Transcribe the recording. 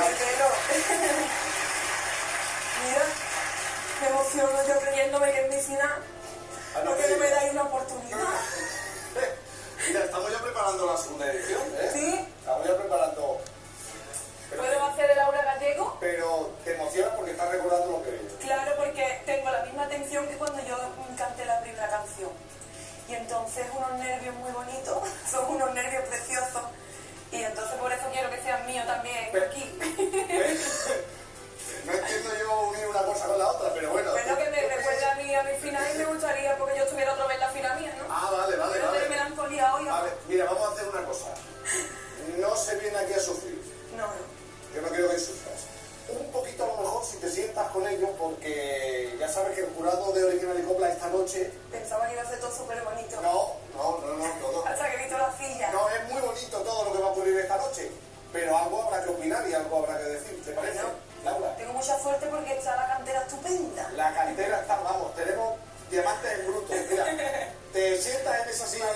Pero, mira, me emociono yo creyéndome que es mi final, porque no me dais una oportunidad. Mira, estamos ya preparando la segunda edición, ¿eh? ¿Sí? Estamos ya preparando... ¿Puedo hacer el Aura Gallego? Pero te emociona porque estás recordando lo que viene. Claro, porque tengo la misma atención que cuando yo canté la primera canción. Y entonces unos nervios muy bonitos, son unos nervios preciosos. Y entonces por eso quiero que sean míos también aquí. No entiendo yo unir una cosa con la otra, pero bueno. Bueno, que me recuerda a mi final y me gustaría porque yo estuviera otra vez la final mía, ¿no? Ah, vale. De melancolía hoy. Vale, mira, vamos a hacer una cosa. No se viene aquí a sufrir. No. Yo no quiero que sufras. Un poquito a lo mejor si te sientas con ellos, porque ya sabes que el jurado de Original y Copla esta noche... Pensaba que iba a ser todo súper bonito. No, todo. Hasta que he visto la silla. No, es muy bonito todo lo que va a ocurrir esta noche, pero algo habrá que opinar y algo habrá que decir, ¿te parece? Bueno, Laura. tengo mucha suerte porque está la cantera estupenda. La cantera está, vamos, tenemos diamantes en bruto. Mira, te sientas en esa silla